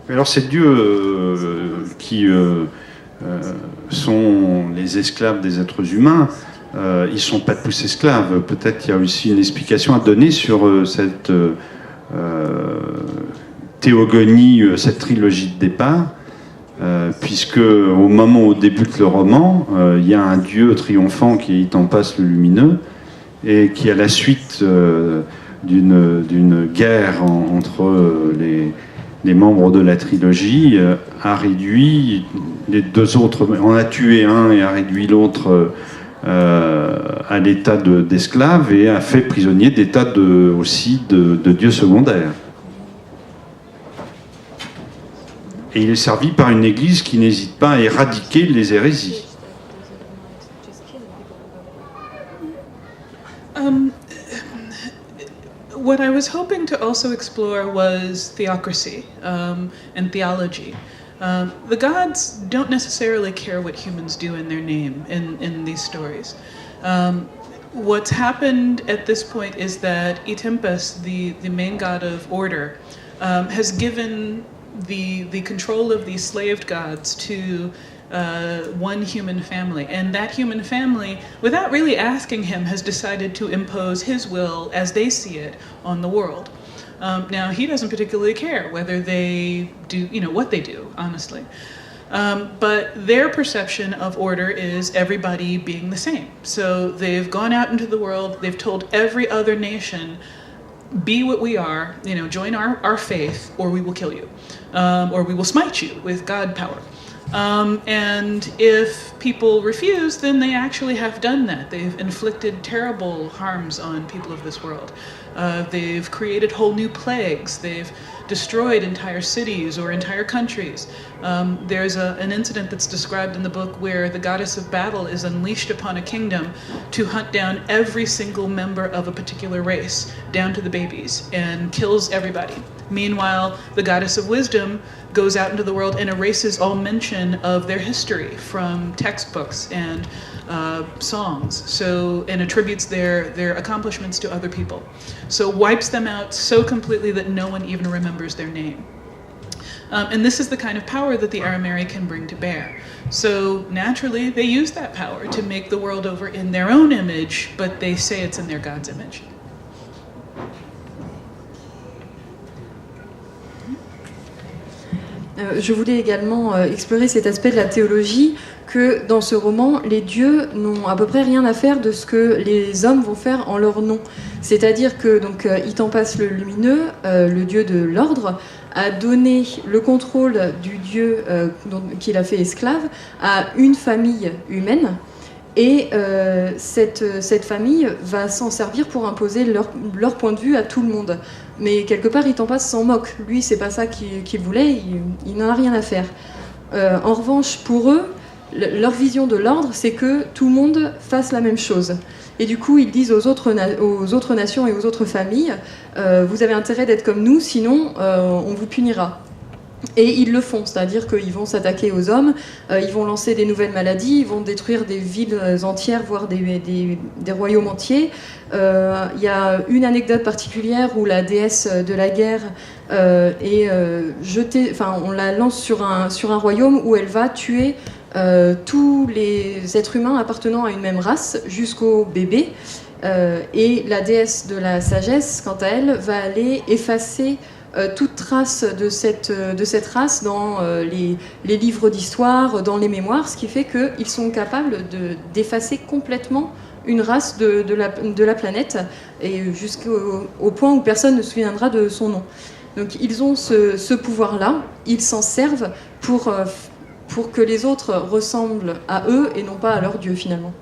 Alors ces dieux qui sont les esclaves des êtres humains, ils ne sont pas tous esclaves. Peut-être qu'il y a aussi une explication à donner sur cette théogonie, cette trilogie de départ, puisque au moment où débute le roman, il y a un dieu triomphant qui est Itampas le lumineux, et qui, à la suite d'une guerre entre les membres de la trilogie, a réduit les deux autres, on a tué un et a réduit l'autre à l'état d'esclave et a fait prisonnier des tas aussi de dieux secondaires. Et il est servi par une église qui n'hésite pas à éradiquer les hérésies. What I was hoping to also explore was theocracy and theology. The gods don't necessarily care what humans do in their name in these stories. What's happened at this point is that Itimpus, the main god of order, has given the control of these slaved gods to one human family, and that human family, without really asking him, has decided to impose his will as they see it on the world. Now, he doesn't particularly care whether they do, what they do, honestly. But their perception of order is everybody being the same. So they've gone out into the world, they've told every other nation, be what we are, join our faith, or we will kill you, or we will smite you with God power. And if people refuse, then they actually have done that. They've inflicted terrible harms on people of this world. They've created whole new plagues. They've destroyed entire cities or entire countries. There's an incident that's described in the book where the goddess of battle is unleashed upon a kingdom to hunt down every single member of a particular race, down to the babies, and kills everybody. Meanwhile, the goddess of wisdom goes out into the world and erases all mention of their history from textbooks and songs, and attributes their accomplishments to other people. So wipes them out so completely that no one even remembers their name. And this is the kind of power that the Arameri can bring to bear. So naturally, they use that power to make the world over in their own image, but they say it's in their God's image. Je voulais également explorer cet aspect de la théologie, que dans ce roman, les dieux n'ont à peu près rien à faire de ce que les hommes vont faire en leur nom. C'est-à-dire que Itampas le lumineux, le dieu de l'ordre, a donné le contrôle du dieu qu'il a fait esclave à une famille humaine. Et cette famille va s'en servir pour imposer leur point de vue à tout le monde. Mais quelque part, Itampas s'en moque. Lui, c'est pas ça qu'il voulait, il n'en a rien à faire. En revanche, pour eux, leur vision de l'ordre, c'est que tout le monde fasse la même chose. Et du coup, ils disent aux autres nations et aux autres familles, vous avez intérêt d'être comme nous, sinon on vous punira. Et ils le font, c'est-à-dire qu'ils vont s'attaquer aux hommes, ils vont lancer des nouvelles maladies, ils vont détruire des villes entières, voire des royaumes entiers. Il y a une anecdote particulière où la déesse de la guerre est jetée, on la lance sur un royaume où elle va tuer tous les êtres humains appartenant à une même race jusqu'au bébé. Et la déesse de la sagesse, quant à elle, va aller effacer toute trace de cette race dans les livres d'histoire, dans les mémoires, ce qui fait qu'ils sont capables d'effacer complètement une race de la planète, et jusqu'au point où personne ne se souviendra de son nom. Donc ils ont ce pouvoir-là, ils s'en servent pour que les autres ressemblent à eux et non pas à leur dieu finalement.